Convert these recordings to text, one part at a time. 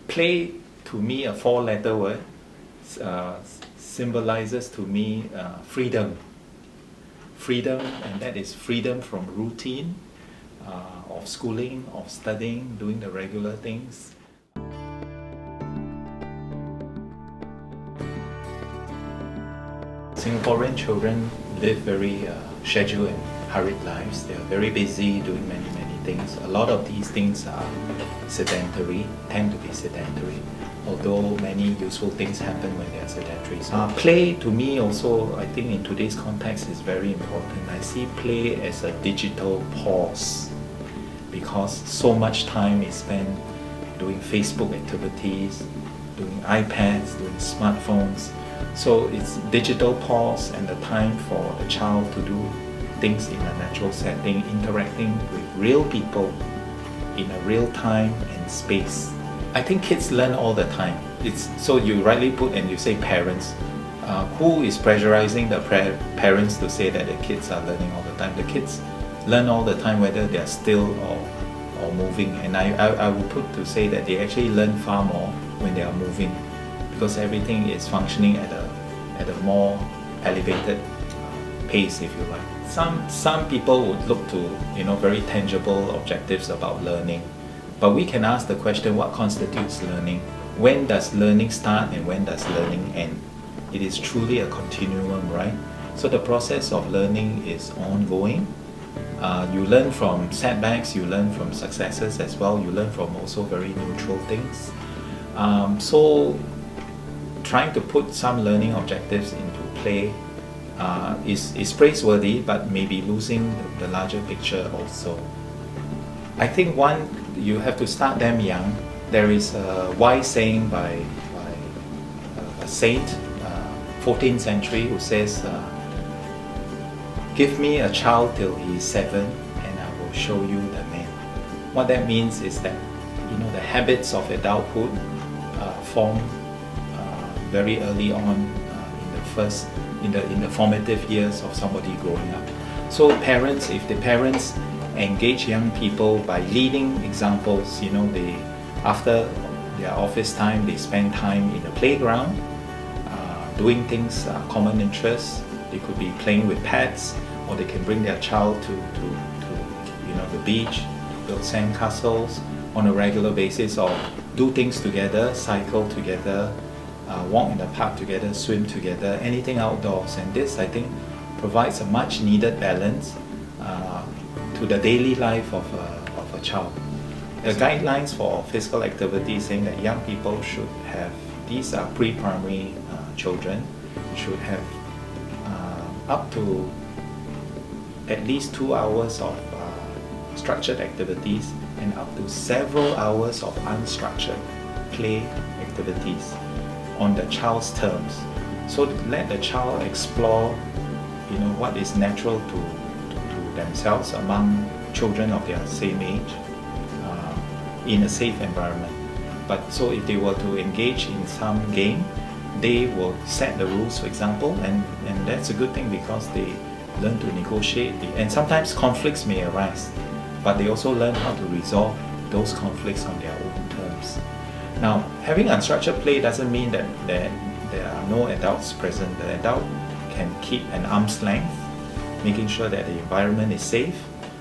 Play, to me, a four-letter word, symbolizes to me freedom. Freedom, and that is freedom from routine, of schooling, of studying, doing the regular things. Singaporean children live very scheduled and hurried lives. They are very busy doing many things. A lot of these things are sedentary, tend to be sedentary, although many useful things happen when they are sedentary. So play, to me also, I think in today's context, is very important. I see play as a digital pause, because so much time is spent doing Facebook activities, doing iPads, doing smartphones. So it's digital pause and the time for the child to do things in a natural setting, interacting with real people in a real time and space. I think kids learn all the time. So you rightly put, and you say parents. Who is pressurizing the parents to say that the kids are learning all the time? The kids learn all the time, whether they are still or moving. And I would put to say that they actually learn far more when they are moving, because everything is functioning at a more elevated pace, if you like. Some people would look to very tangible objectives about learning, but we can ask the question, what constitutes learning? When does learning start and when does learning end? It is truly a continuum, right? So the process of learning is ongoing. You learn from setbacks, you learn from successes as well, you learn from also very neutral things. So trying to put some learning objectives into play is praiseworthy, but maybe losing the larger picture also. I think one, you have to start them young. There is a wise saying by a saint, 14th century, who says, "Give me a child till he is 7 and I will show you the man." What that means is that the habits of adulthood form very early on in the formative years of somebody growing up. So parents, if the parents engage young people by leading examples, they, after their office time, they spend time in the playground, doing things, common interests. They could be playing with pets, or they can bring their child to the beach, build sand castles on a regular basis, or do things together, cycle together, walk in the park together, swim together, anything outdoors. And this, I think, provides a much needed balance to the daily life of a child. The guidelines for physical activity saying that young people should have, these are pre-primary children, should have up to at least 2 hours of structured activities and up to several hours of unstructured play activities on the child's terms. So let the child explore what is natural to themselves among children of their same age in a safe environment. But so if they were to engage in some game, they will set the rules, for example, and that's a good thing, because they learn to negotiate, and sometimes conflicts may arise, but they also learn how to resolve those conflicts on their own terms. Now, having unstructured play doesn't mean that there are no adults present. The adult can keep an arm's length, making sure that the environment is safe,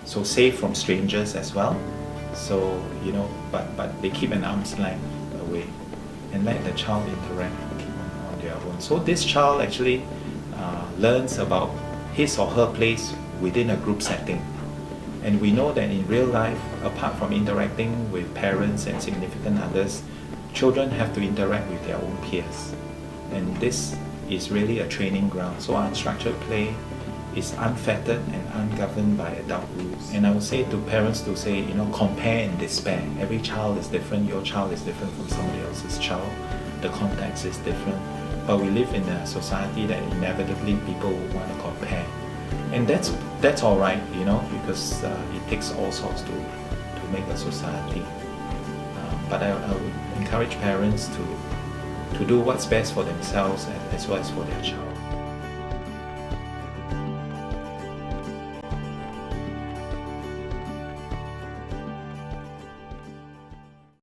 so safe from strangers as well. So, but they keep an arm's length away and let the child interact on their own. So this child actually learns about his or her place within a group setting. And we know that in real life, apart from interacting with parents and significant others, children have to interact with their own peers. And this is really a training ground. So unstructured play is unfettered and ungoverned by adult rules. And I would say to parents to say, compare and despair. Every child is different. Your child is different from somebody else's child. The context is different. But we live in a society that inevitably people will want to compare. And that's all right, because it takes all sorts to make a society. But I would encourage parents to do what's best for themselves as well as for their child.